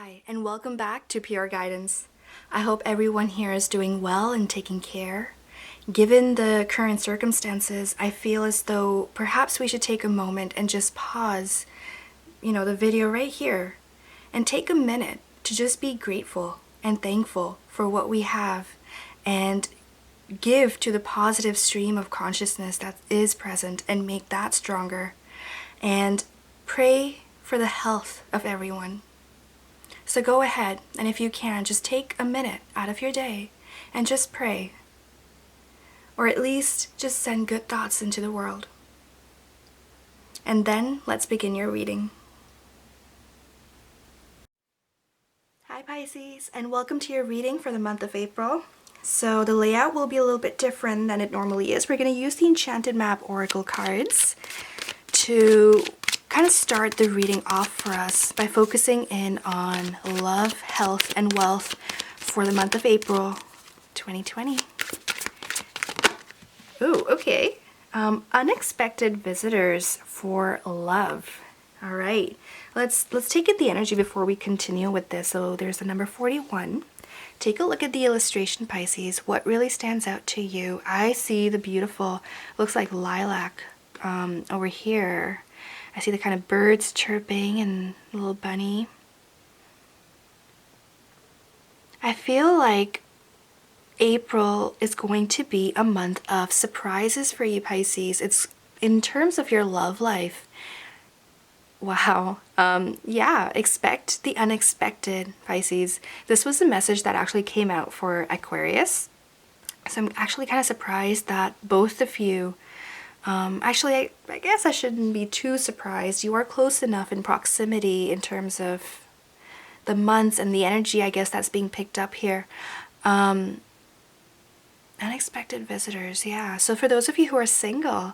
Hi, and welcome back to Pure Guidance. I hope everyone here is doing well and taking care. Given the current circumstances, I feel as though perhaps we should take a moment and just pause, the video right here, and take a minute to just be grateful and thankful for what we have and give to the positive stream of consciousness that is present and make that stronger. And pray for the health of everyone. So go ahead, and if you can, just take a minute out of your day and just pray. Or at least just send good thoughts into the world. And then let's begin your reading. Hi Pisces, and welcome to your reading for the month of April. So the layout will be a little bit different than it normally is. We're going to use the Enchanted Map Oracle cards to kind of start the reading off for us by focusing in on love, health, and wealth for the month of April 2020. Ooh, okay. Unexpected visitors for love. All right, let's take it the energy before we continue with this. So there's the number 41. Take a look at the illustration, Pisces. What really stands out to you? I see the beautiful, looks like lilac over here. I see the kind of birds chirping and a little bunny. I feel like April is going to be a month of surprises for you, Pisces. It's in terms of your love life. Wow. Yeah, expect the unexpected, Pisces. This was a message that actually came out for Aquarius. So I'm actually kind of surprised that both of you actually, I guess I shouldn't be too surprised. You are close enough in proximity in terms of the months and the energy, I guess, that's being picked up here. Unexpected visitors, yeah. So for those of you who are single,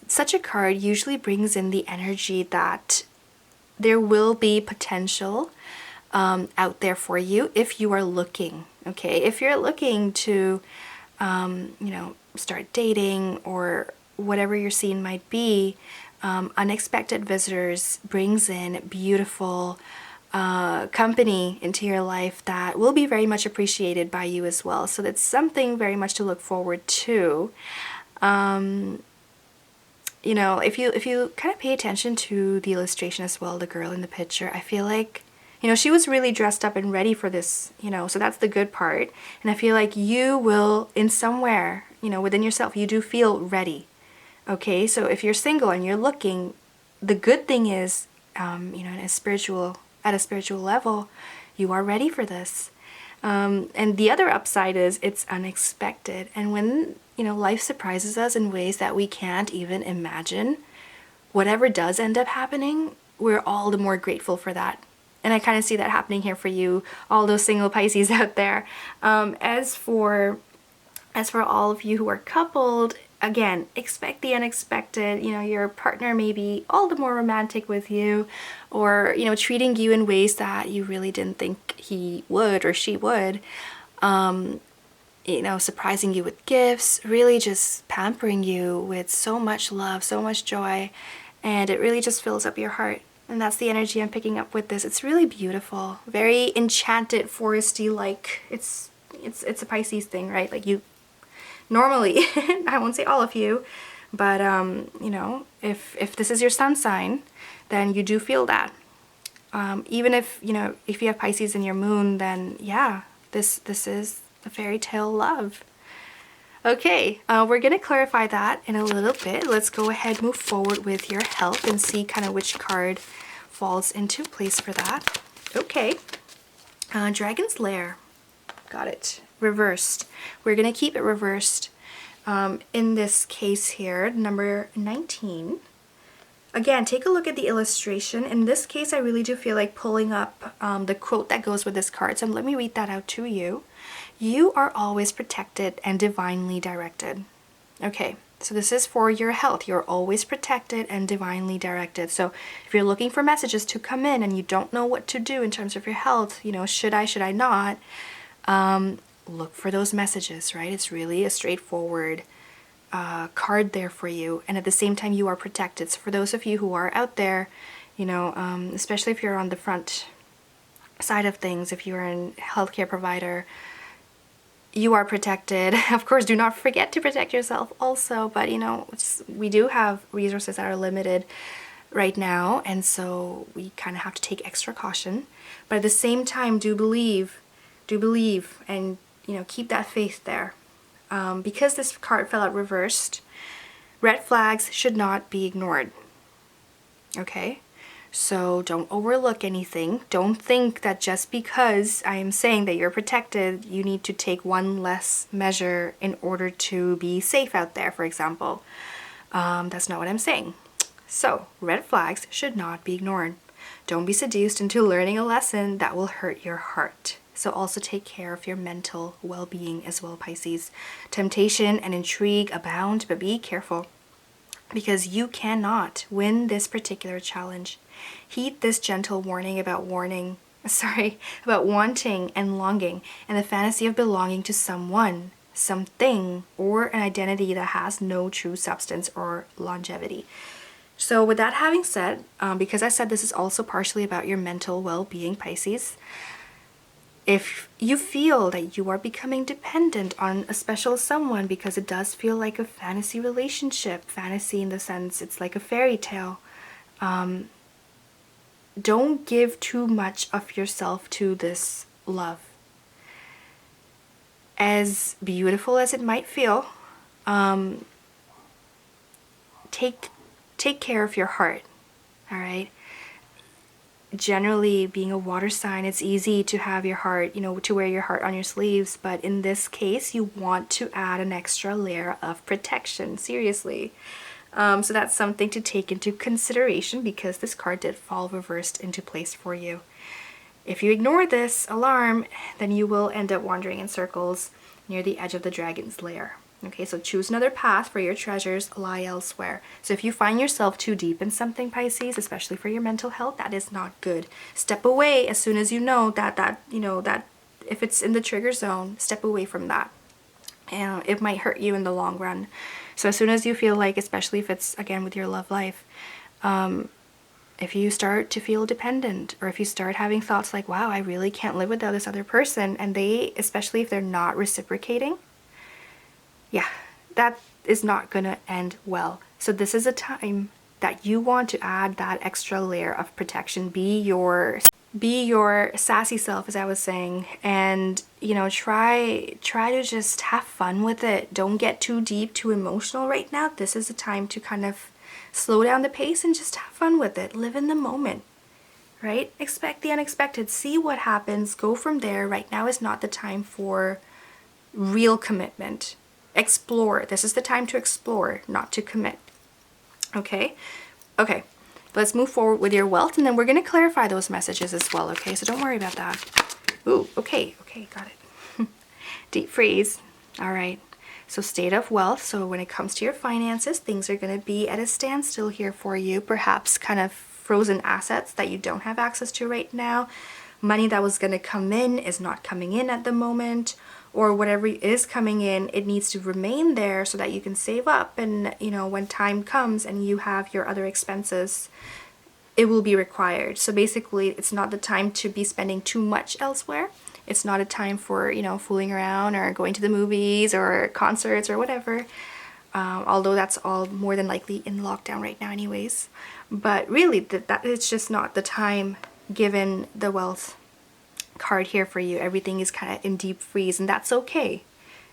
such a card usually brings in the energy that there will be potential out there for you if you are looking, okay? If you're looking to, start dating or whatever your scene might be, unexpected visitors brings in beautiful company into your life that will be very much appreciated by you as well. So that's something very much to look forward to. If you kind of pay attention to the illustration as well, the girl in the picture, I feel like she was really dressed up and ready for this, so that's the good part. And I feel like you will, in somewhere, within yourself, you do feel ready. Okay, so if you're single and you're looking, the good thing is, at a spiritual level, you are ready for this. And the other upside is it's unexpected. And when, life surprises us in ways that we can't even imagine, whatever does end up happening, we're all the more grateful for that. And I kind of see that happening here for you, all those single Pisces out there. As for all of you who are coupled, again, expect the unexpected. Your partner may be all the more romantic with you, or, treating you in ways that you really didn't think he would or she would. Surprising you with gifts, really just pampering you with so much love, so much joy, and it really just fills up your heart. And that's the energy I'm picking up with this. It's really beautiful, very enchanted, foresty, like it's a Pisces thing, right? Like you normally, I won't say all of you, but if this is your sun sign, then you do feel that. Even if if you have Pisces in your moon, then yeah, this is a fairy tale love. Okay, we're going to clarify that in a little bit. Let's go ahead, move forward with your health and see kind of which card falls into place for that. Okay, Dragon's Lair. Got it. Reversed. We're going to keep it reversed. In this case here, number 19. Again, take a look at the illustration. In this case, I really do feel like pulling up the quote that goes with this card. So let me read that out to you. You are always protected and divinely directed. Okay, so this is for your health. You're always protected and divinely directed. So if you're looking for messages to come in and you don't know what to do in terms of your health, should I not, look for those messages, right? It's really a straightforward card there for you, and at the same time you are protected. So for those of you who are out there, especially if you're on the front side of things, if you're a healthcare provider, you are protected. Of course, do not forget to protect yourself also, but you know, we do have resources that are limited right now, and so we kind of have to take extra caution. But at the same time, do believe, and you know, keep that faith there. Because this card fell out reversed, red flags should not be ignored. Okay? So don't overlook anything. Don't think that just because I am saying that you're protected, you need to take one less measure in order to be safe out there, for example. That's not what I'm saying. So, red flags should not be ignored. Don't be seduced into learning a lesson that will hurt your heart. So also take care of your mental well-being as well, Pisces. Temptation and intrigue abound, but be careful, because you cannot win this particular challenge. Heed this gentle warning about wanting and longing, and the fantasy of belonging to someone, something, or an identity that has no true substance or longevity. So with that having said, because I said this is also partially about your mental well-being, Pisces, if you feel that you are becoming dependent on a special someone, because it does feel like a fantasy relationship, fantasy in the sense it's like a fairy tale, don't give too much of yourself to this love. As beautiful as it might feel, take care of your heart, all right? Generally, being a water sign, it's easy to have your heart, you know, to wear your heart on your sleeves, but in this case, you want to add an extra layer of protection, seriously. So that's something to take into consideration, because this card did fall reversed into place for you. If you ignore this alarm, then you will end up wandering in circles near the edge of the dragon's lair. Okay, so choose another path, for your treasures lie elsewhere. So if you find yourself too deep in something, Pisces, especially for your mental health, that is not good. Step away as soon as you know that if it's in the trigger zone, step away from that. And it might hurt you in the long run. So as soon as you feel like, especially if it's, again, with your love life, if you start to feel dependent, or if you start having thoughts like, wow, I really can't live without this other person, and they, especially if they're not reciprocating, yeah, that is not gonna end well. So this is a time that you want to add that extra layer of protection. Be your sassy self, as I was saying, and you know, try to just have fun with it. Don't get too deep, too emotional right now. This is a time to kind of slow down the pace and just have fun with it. Live in the moment, right? Expect the unexpected. See what happens. Go from there. Right now is not the time for real commitment. Explore. This is the time to explore, not to commit. Okay? Okay. Let's move forward with your wealth, and then we're going to clarify those messages as well, okay? So don't worry about that. Ooh, okay, got it. Deep freeze. All right. So state of wealth. So when it comes to your finances, things are going to be at a standstill here for you. Perhaps kind of frozen assets that you don't have access to right now. Money that was going to come in is not coming in at the moment, or whatever is coming in, it needs to remain there so that you can save up, and you know, when time comes and you have your other expenses, it will be required. So basically, it's not the time to be spending too much elsewhere. It's not a time for, you know, fooling around or going to the movies or concerts or whatever, although that's all more than likely in lockdown right now anyways. But really, that it's just not the time, given the wealth card here for you. Everything is kind of in deep freeze, and that's okay.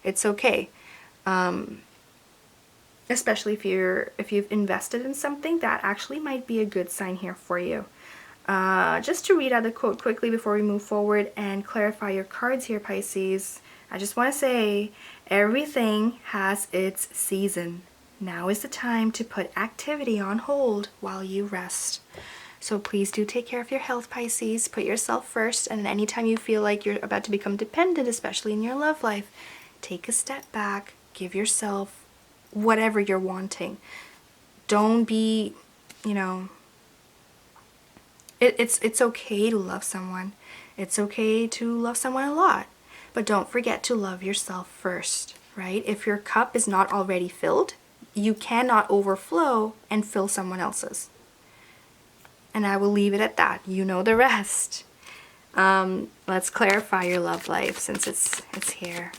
It's okay. Especially if you've invested in something, that actually might be a good sign here for you. Just to read out the quote quickly before we move forward and clarify your cards here, Pisces, I just want to say everything has its season. Now is the time to put activity on hold while you rest. So please do take care of your health, Pisces. Put yourself first, and anytime you feel like you're about to become dependent, especially in your love life, take a step back, give yourself whatever you're wanting. Don't be, you know, it's okay to love someone. It's okay to love someone a lot, but don't forget to love yourself first, right? If your cup is not already filled, you cannot overflow and fill someone else's. And I will leave it at that. You know the rest. Let's clarify your love life since it's here.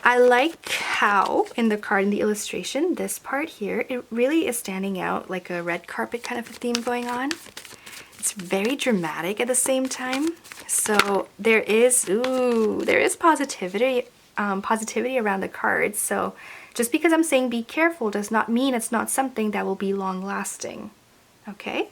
I like how in the card, in the illustration, this part here, it really is standing out like a red carpet kind of a theme going on. It's very dramatic at the same time. So there is positivity, positivity around the cards. So just because I'm saying be careful does not mean it's not something that will be long lasting. Okay?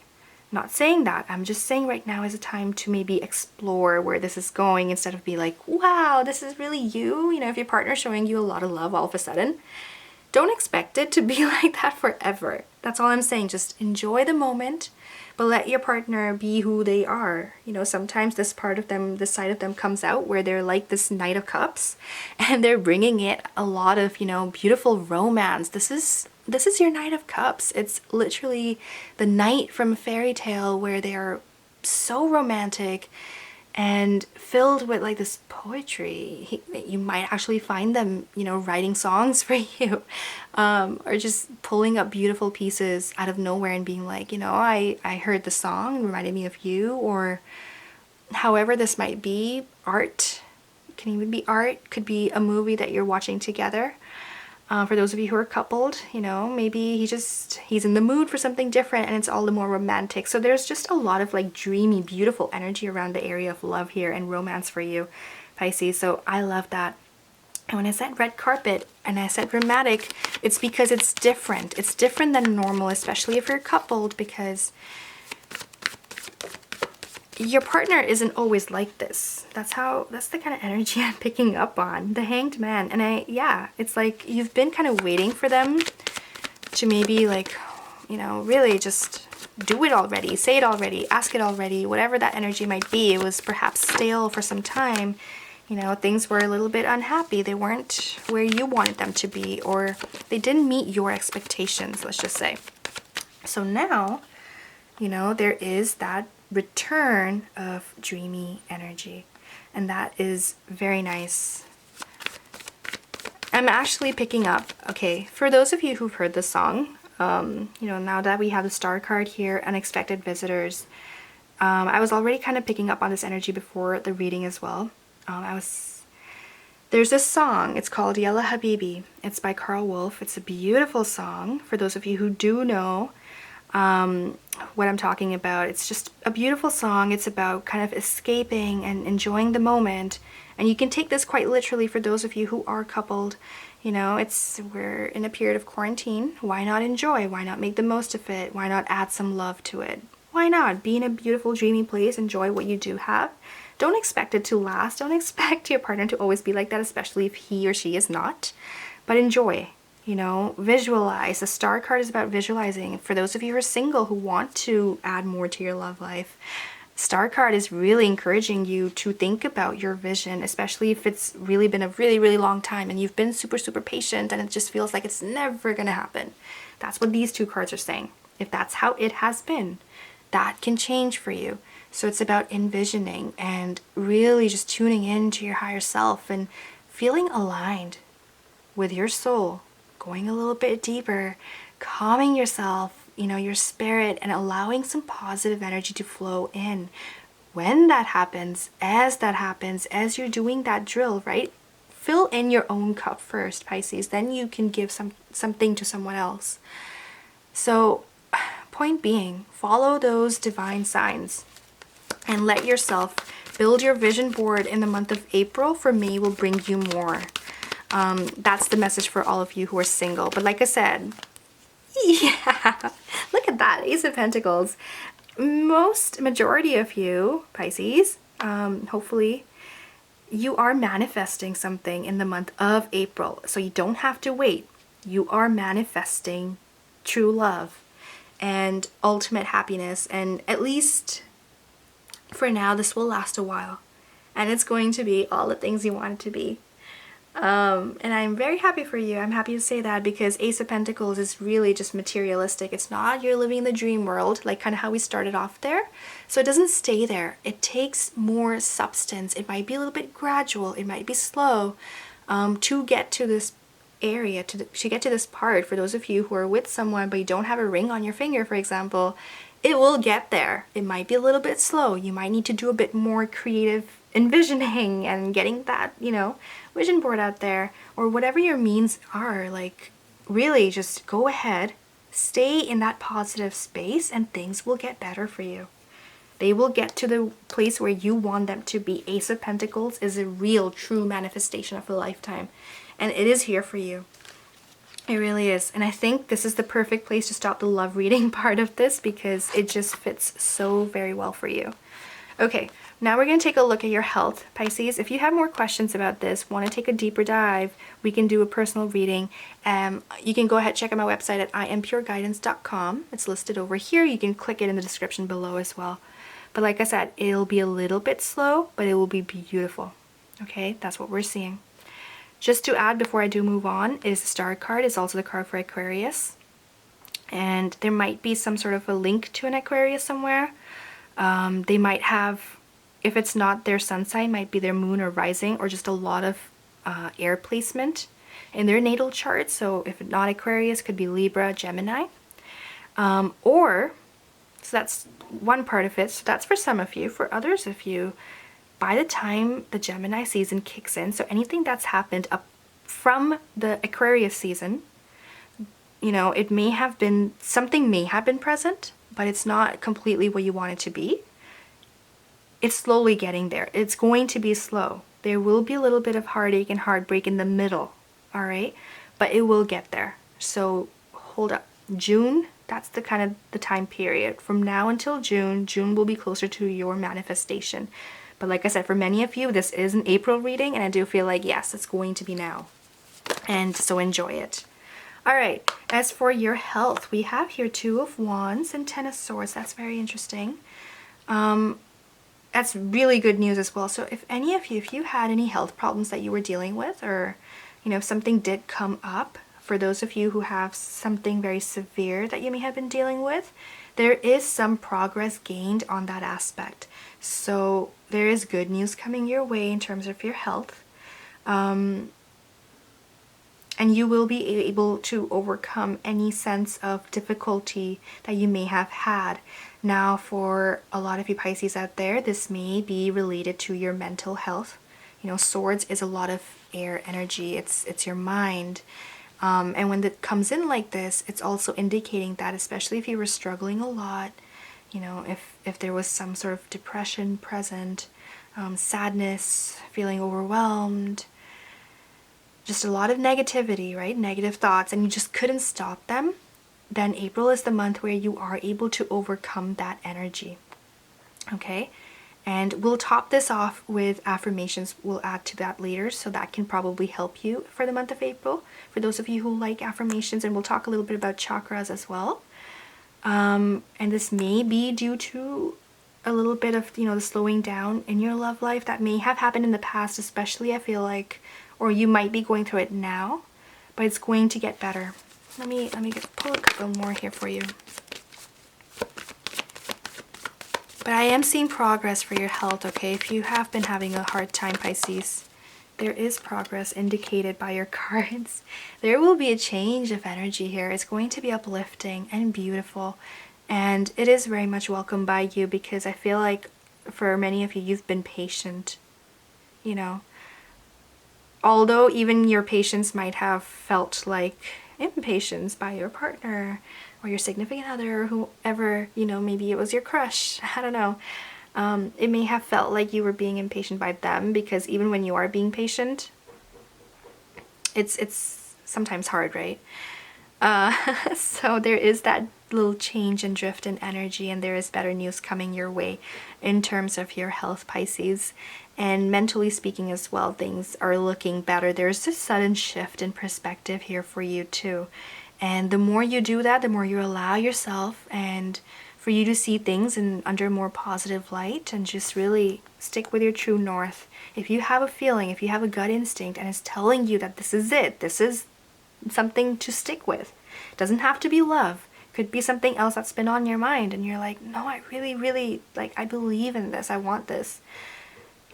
Not saying that. I'm just saying right now is a time to maybe explore where this is going instead of be like, wow, this is really you. You know, if your partner's showing you a lot of love all of a sudden, don't expect it to be like that forever. That's all I'm saying. Just enjoy the moment, but let your partner be who they are. You know, sometimes this part of them, this side of them comes out where they're like this Knight of Cups and they're bringing it a lot of, you know, beautiful romance. This is your Knight of Cups. It's literally the knight from a fairy tale where they are so romantic and filled with like this poetry. You might actually find them, you know, writing songs for you, or just pulling up beautiful pieces out of nowhere and being like, you know, I heard the song and reminded me of you, or however this might be. Art can even be art, could be a movie that you're watching together. For those of you who are coupled, you know, maybe he's in the mood for something different and it's all the more romantic. So there's just a lot of like dreamy, beautiful energy around the area of love here and romance for you, Pisces. So I love that. And when I said red carpet and I said dramatic, it's because it's different. It's different than normal, especially if you're coupled, because your partner isn't always like this. That's the kind of energy I'm picking up on. The Hanged Man. And yeah, it's like you've been kind of waiting for them to maybe like, you know, really just do it already, say it already, ask it already, whatever that energy might be. It was perhaps stale for some time. You know, things were a little bit unhappy. They weren't where you wanted them to be, or they didn't meet your expectations, let's just say. So now, you know, there is that return of dreamy energy, and that is very nice. I'm actually picking up, okay, for those of you who've heard the song, you know, now that we have the star card here, unexpected visitors, I was already kind of picking up on this energy before the reading as well. There's this song, it's called Yalla Habibi. It's by Carl Wolf. It's a beautiful song. For those of you who do know what I'm talking about, it's just a beautiful song. It's about kind of escaping and enjoying the moment. And you can take this quite literally for those of you who are coupled. You know, we're in a period of quarantine. Why not enjoy? Why not make the most of it? Why not add some love to it? Why not be in a beautiful, dreamy place, enjoy what you do have? Don't expect it to last. Don't expect your partner to always be like that, especially if he or she is not. But enjoy. You know, visualize. The star card is about visualizing. For those of you who are single who want to add more to your love life, star card is really encouraging you to think about your vision, especially if it's really been a really, really long time and you've been super, super patient and it just feels like it's never going to happen. That's what these two cards are saying. If that's how it has been, that can change for you. So it's about envisioning and really just tuning into your higher self and feeling aligned with your soul, going a little bit deeper, calming yourself, you know, your spirit, and allowing some positive energy to flow in. When that happens, as you're doing that drill, right? Fill in your own cup first, Pisces. Then you can give something to someone else. So, point being, follow those divine signs and let yourself build your vision board in the month of April. For me, will bring you more. That's the message for all of you who are single. But like I said, yeah, look at that, Ace of Pentacles. Majority of you, Pisces, hopefully, you are manifesting something in the month of April. So you don't have to wait. You are manifesting true love and ultimate happiness. And at least for now, this will last a while. And it's going to be all the things you want it to be. And I'm very happy for you. I'm happy to say that because Ace of Pentacles is really just materialistic. It's not you're living in the dream world, like kind of how we started off there. So it doesn't stay there. It takes more substance. It might be a little bit gradual. It might be slow to get to this area, to get to this part. For those of you who are with someone but you don't have a ring on your finger, for example, it will get there. It might be a little bit slow. You might need to do a bit more creative envisioning and getting that, you know, vision board out there, or whatever your means are. Like, really just go ahead, stay in that positive space, and things will get better for you. They will get to the place where you want them to be. Ace of Pentacles is a real, true manifestation of a lifetime, and it is here for you. It really is. And I think this is the perfect place to stop the love reading part of this, because it just fits so very well for you. Okay, now we're going to take a look at your health, Pisces. If you have more questions about this, want to take a deeper dive, we can do a personal reading. You can go ahead and check out my website at impureguidance.com. It's listed over here. You can click it in the description below as well. But like I said, it'll be a little bit slow, but it will be beautiful. Okay, that's what we're seeing. Just to add before I do move on, is the Star card is also the card for Aquarius. And there might be some sort of a link to an Aquarius somewhere. They might have, if it's not their sun sign, might be their moon or rising, or just a lot of air placement in their natal chart. So if not Aquarius, could be Libra, Gemini. So that's one part of it. So that's for some of you. For others of you, by the time the Gemini season kicks in, so anything that's happened up from the Aquarius season, you know, it may have been, something may have been present, but it's not completely what you want it to be. It's slowly getting there. It's going to be slow. There will be a little bit of heartache and heartbreak in the middle, all right? But it will get there. So hold up. June, that's the kind of the time period. From now until June, June will be closer to your manifestation. But like I said, for many of you, this is an April reading, and I do feel like, yes, it's going to be now. And so enjoy it. All right, as for your health, we have here 2 of Wands and 10 of Swords. That's very interesting. That's really good news as well. So if any of you, if you had any health problems that you were dealing with, or, you know, if something did come up, for those of you who have something very severe that you may have been dealing with, there is some progress gained on that aspect. So there is good news coming your way in terms of your health. And you will be able to overcome any sense of difficulty that you may have had. Now, for a lot of you Pisces out there, this may be related to your mental health. You know, Swords is a lot of air energy. It's your mind. And when it comes in like this, it's also indicating that, especially if you were struggling a lot, you know, if there was some sort of depression present, sadness, feeling overwhelmed, just a lot of negativity, right? Negative thoughts, and you just couldn't stop them, then April is the month where you are able to overcome that energy. Okay? And we'll top this off with affirmations. We'll add to that later, so that can probably help you for the month of April, for those of you who like affirmations. And we'll talk a little bit about chakras as well. And this may be due to a little bit of, you know, the slowing down in your love life that may have happened in the past, especially, I feel like, or you might be going through it now, but it's going to get better. Let me pull a couple more here for you. But I am seeing progress for your health, okay? If you have been having a hard time, Pisces, there is progress indicated by your cards. There will be a change of energy here. It's going to be uplifting and beautiful. And it is very much welcomed by you, because I feel like for many of you, you've been patient, you know. Although even your patience might have felt like impatience by your partner or your significant other, or whoever, you know, maybe it was your crush, I don't know. It may have felt like you were being impatient by them, because even when you are being patient, it's sometimes hard, right? So there is that little change and drift in energy, and there is better news coming your way in terms of your health, Pisces. And mentally speaking as well, things are looking better. There's this sudden shift in perspective here for you too. And the more you do that, the more you allow yourself and for you to see things under a more positive light, and just really stick with your true north. If you have a feeling, if you have a gut instinct and it's telling you that this is it, this is something to stick with. It doesn't have to be love. It could be something else that's been on your mind and you're like, no, I really, like, I believe in this. I want this.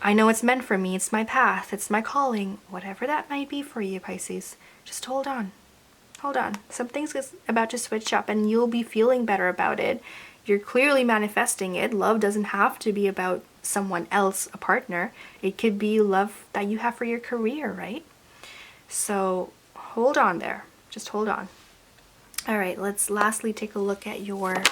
I know it's meant for me. It's my path. It's my calling. Whatever that might be for you, Pisces, just hold on. Hold on. Something's about to switch up and you'll be feeling better about it. You're clearly manifesting it. Love doesn't have to be about someone else, a partner. It could be love that you have for your career, right? So hold on there. Just hold on. All right, let's lastly take a look at your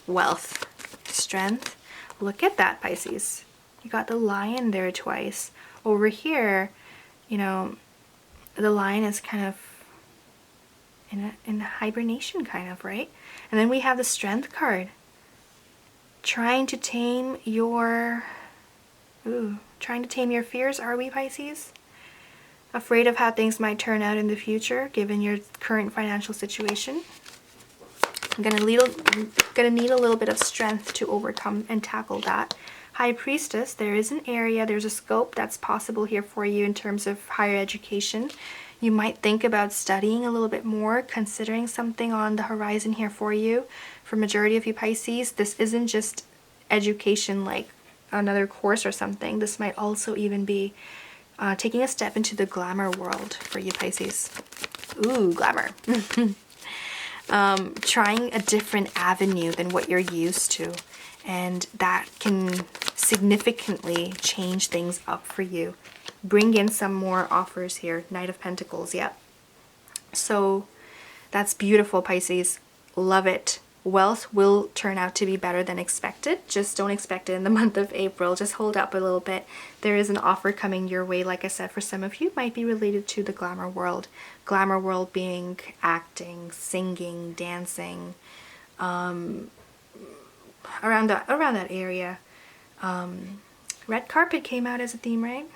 wealth, strength. Look at that, Pisces. You got the lion there twice. Over here, you know, the lion is kind of in hibernation, kind of, right? And then we have the strength card. Trying to tame your fears, are we, Pisces? Afraid of how things might turn out in the future, given your current financial situation. I'm gonna need a little bit of strength to overcome and tackle that. High Priestess, there is an area, there's a scope that's possible here for you in terms of higher education. You might think about studying a little bit more, considering something on the horizon here for you. For majority of you Pisces, this isn't just education like another course or something. This might also even be taking a step into the glamour world for you Pisces. Ooh, glamour. Trying a different avenue than what you're used to. And that can significantly change things up for you. Bring in some more offers here. Knight of Pentacles, yep. So that's beautiful, Pisces. Love it. Wealth will turn out to be better than expected. Just don't expect it in the month of April. Just hold up a little bit. There is an offer coming your way. Like I said, for some of you, it might be related to the glamour world. Glamour world being acting, singing, dancing, around that area. Red carpet came out as a theme, right?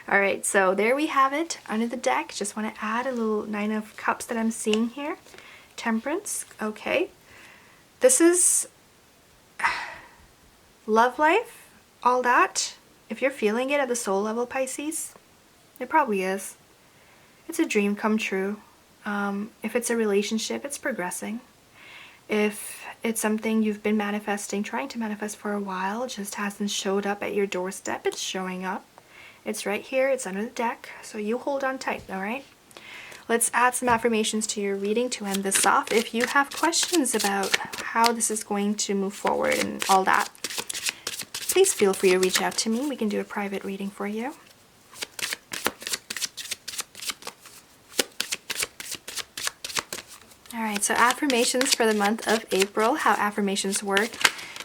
All right, so there we have it under the deck. Just want to add a little Nine of Cups that I'm seeing here. Temperance, okay. This is love life, all that. If you're feeling it at the soul level, Pisces, it probably is. It's a dream come true. If it's a relationship, it's progressing. If it's something you've been manifesting, trying to manifest for a while, just hasn't showed up at your doorstep, it's showing up. It's right here, it's under the deck, so you hold on tight, all right? Let's add some affirmations to your reading to end this off. If you have questions about how this is going to move forward and all that, please feel free to reach out to me. We can do a private reading for you. All right, so affirmations for the month of April. How affirmations work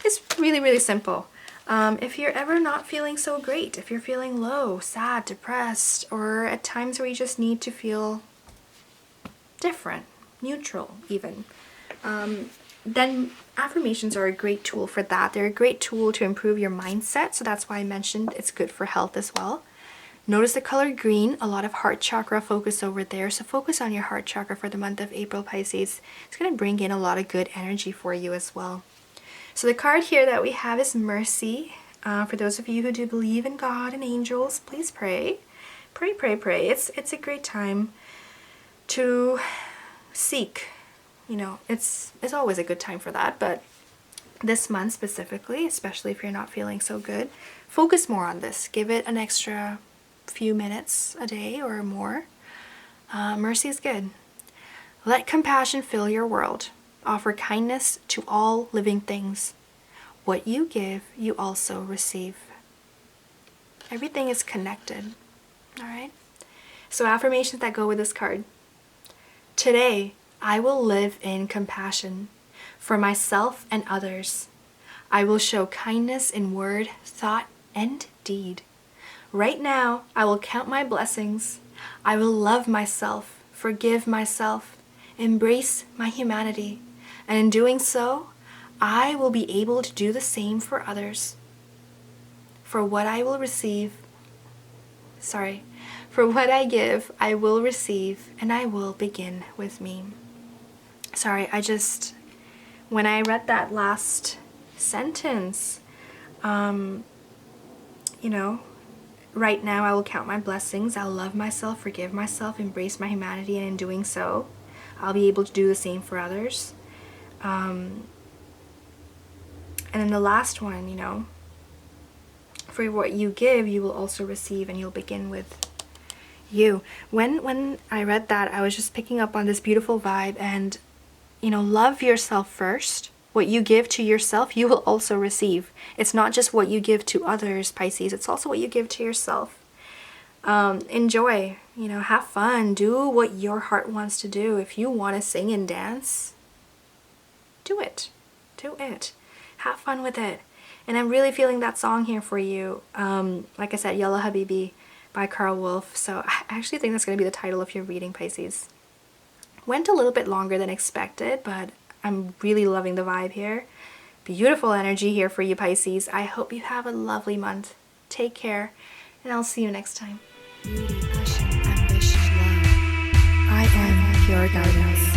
is really, really simple. If you're ever not feeling so great, if you're feeling low, sad, depressed, or at times where you just need to feel different, neutral even, then affirmations are a great tool for that. They're a great tool to improve your mindset, so that's why I mentioned it's good for health as well. Notice the color green, a lot of heart chakra focus over there, so focus on your heart chakra for the month of April, Pisces. It's going to bring in a lot of good energy for you as well. So the card here that we have is Mercy. For those of you who do believe in God and angels, please pray. Pray, pray, pray. It's a great time to seek. You know, it's always a good time for that, but this month specifically, especially if you're not feeling so good, focus more on this. Give it an extra few minutes a day or more. Mercy is good. Let compassion fill your world. Offer kindness to all living things. What you give, you also receive. Everything is connected. All right? So affirmations that go with this card. Today, I will live in compassion for myself and others. I will show kindness in word, thought, and deed. Right now, I will count my blessings. I will love myself, forgive myself, embrace my humanity. And in doing so, I will be able to do the same for others. For what I give, I will receive, and I will begin with me. When I read that last sentence, right now I will count my blessings, I'll love myself, forgive myself, embrace my humanity, and in doing so, I'll be able to do the same for others. And then the last one, for what you give, you will also receive, and you'll begin with you. When I read that, I was just picking up on this beautiful vibe, and love yourself first, What you give to yourself, you will also receive. It's not just what you give to others, Pisces, it's also what you give to yourself. Enjoy, have fun, do what your heart wants to do. If you want to sing and dance, do it. Do it. Have fun with it. And I'm really feeling that song here for you. Like I said, Yalla Habibi by Carl Wolf. So I actually think that's going to be the title of your reading, Pisces. Went a little bit longer than expected, but I'm really loving the vibe here. Beautiful energy here for you, Pisces. I hope you have a lovely month. Take care, and I'll see you next time. Beauty, passion, ambition, love. I am pure guidance.